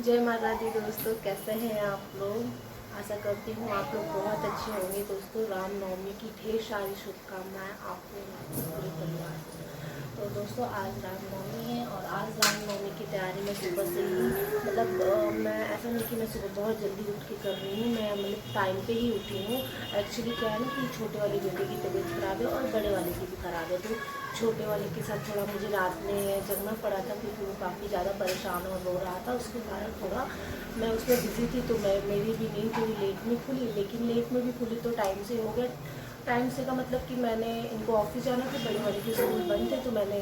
जय माता दी दोस्तों, कैसे हैं आप लोग। आशा करती हूँ आप लोग बहुत अच्छे होंगे। दोस्तों, रामनवमी की ढेर सारी शुभकामनाएं आपको पूरे परिवार को। तो दोस्तों, आज रामनवमी है और आज रामनवमी की तैयारी में सुबह से ही मैं ऐसा नहीं कि मैं सुबह बहुत जल्दी उठ के कर रही हूँ। मैं टाइम पे ही उठी हूँ। एक्चुअली क्या है ना कि छोटे वाले बेटे की तबीयत ख़राब है और बड़े वाले की भी ख़राब है। तो छोटे वाले के साथ थोड़ा मुझे रात में जगना पड़ा था क्योंकि वो काफ़ी ज़्यादा परेशान और रो रहा था। उसके कारण थोड़ा मैं उसमें बिज़ी थी, तो मेरी भी नींद थोड़ी लेट में खुली, लेकिन लेट में भी खुली तो टाइम से हो गया। टाइम से का मतलब कि मैंने इनको ऑफिस जाना था, बड़े वाले के स्कूल बंद थे, तो मैंने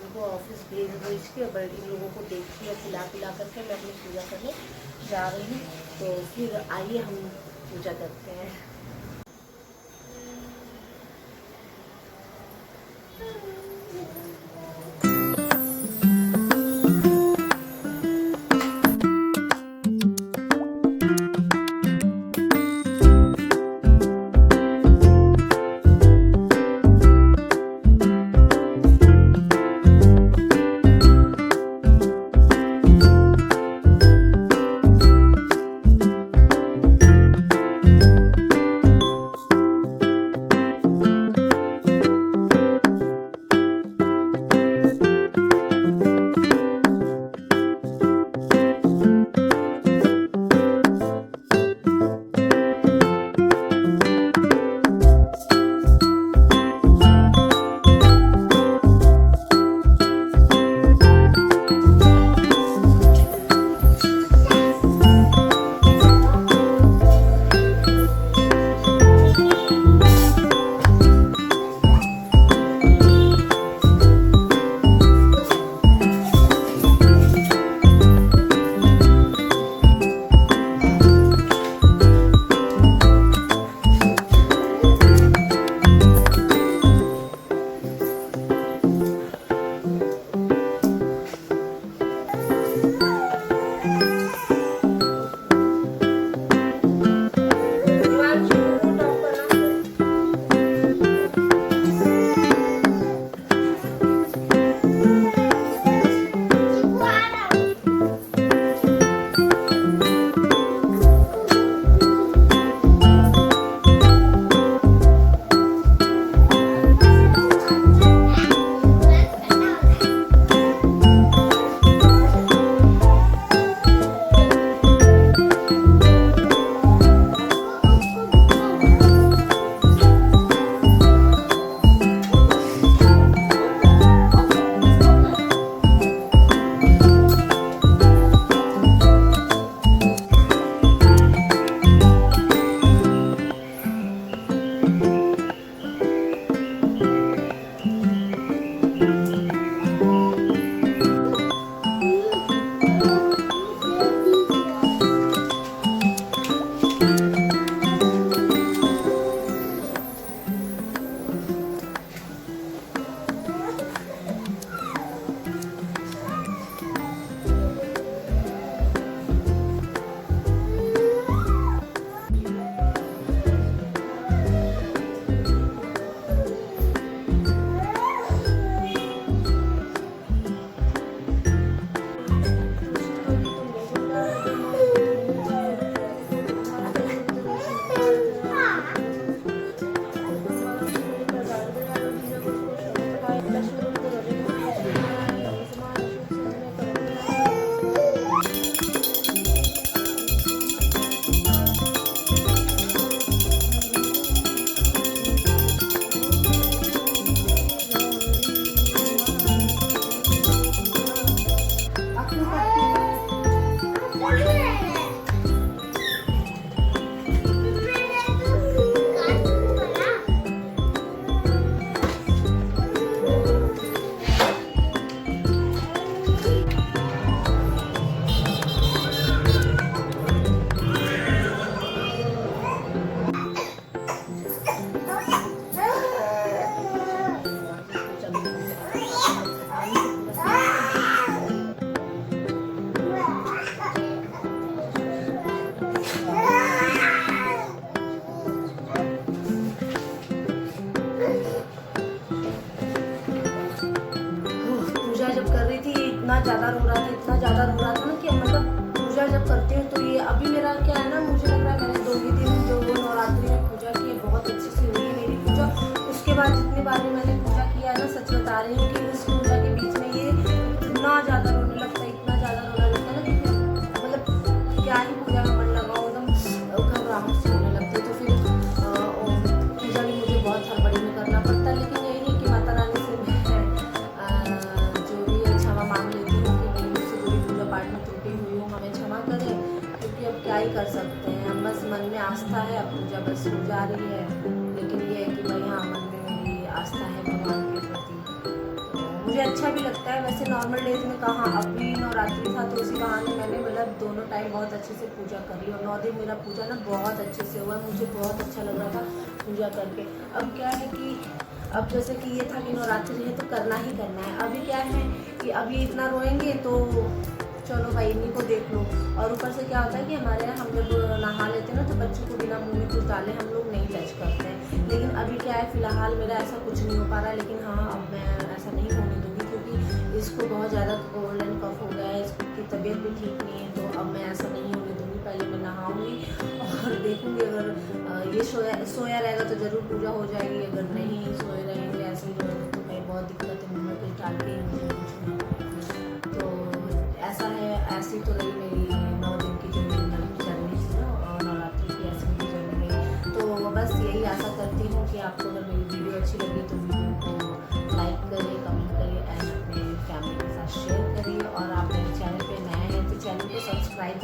इनको ऑफिस भेज के बड़े इन लोगों को देख के खिला करके मैं अपनी पूजा करने जा रही हूँ। तो फिर आइए हम पूजा करते हैं। पूजा जब कर रही थी इतना ज़्यादा रो रहा था, इतना ज़्यादा रो रहा था ना कि पूजा जब करती हूँ तो ये अभी मेरा क्या है ना, मुझे लग रहा है मैंने 2 ही दिन जो वो नवरात्रि में पूजा की है बहुत अच्छे से हुई है मेरी पूजा। उसके बाद जितनी बार भी मैंने पूजा किया है ना, सच बता रही हूँ कि उस पूजा के बीच में ये इतना ज़्यादा रोने लगता है, इतना ज़्यादा रोने लगता है ना कि मतलब क्या ही पूजा में मन लगाओ, एकदम घबराहट से होने लगती है। तो फिर पूजा भी मुझे बहुत हड़बड़ी में करना पड़ता है, लेकिन यही है कि माता रानी से मैं जो भी है क्षमा मांग लेती हूँ कि मेरी मुझसे जो भी पूजा पाठ में त्रुटि हुई हो हमें क्षमा करें, क्योंकि अब क्या ही कर सकते हैं। हम बस मन में आस्था है, अब पूजा बस हो जा रही है, लेकिन ये है कि भाई हाँ, मन में मेरी आस्था है भगवान के प्रति। तो मुझे अच्छा भी लगता है। वैसे नॉर्मल डेज में कहाँ, अभी नवरात्रि था तो उसी बहाने मैंने मतलब दोनों टाइम बहुत अच्छे से पूजा करी, और 9 दिन मेरा पूजा ना बहुत अच्छे से हुआ, मुझे बहुत अच्छा लग रहा था पूजा करके। अब क्या है कि अब जैसे कि ये था कि नवरात्रि है तो करना ही करना है। अभी क्या है कि अभी इतना रोएंगे तो चलो भाई इन्हीं को देख लो। और ऊपर से क्या होता है कि हमारे यहाँ हम जब नहा लेते हैं ना तो बच्चों को बिना मुंह में कुछ डाले हम लोग नहीं टच करते हैं। लेकिन अभी क्या है, फिलहाल मेरा ऐसा कुछ नहीं हो पा रहा है, लेकिन हाँ अब मैं ऐसा नहीं होने दूँगी, क्योंकि इसको बहुत ज़्यादा कोल्ड एंड कफ हो गया है, इसकी तबीयत भी ठीक नहीं है। तो अब मैं ऐसा नहीं होने दूँगी, पहले मैं नहाऊँगी और देखूँगी, अगर ये सोया रहेगा तो ज़रूर पूजा हो जाएगी, अगर नहीं सोए रहेंगे ऐसे ही रहेंगे तो भाई बहुत दिक्कत है, मुँह में कुछ डाल के मुझे कुछ नहीं। तो ऐसा है, ऐसी तो रही मेरी 9 दिन की जो मेरी जर्नी थी ना, और नवरात्रि की ऐसी मेरी जर्नी रही। तो बस यही आशा करती हूँ कि आपको अगर मेरी वीडियो अच्छी लगी तो वीडियो को लाइक करिए, कमेंट करिए एंड अपने फैमिली के साथ शेयर करिए। और आप मेरे चैनल पे नए हैं तो चैनल को सब्सक्राइब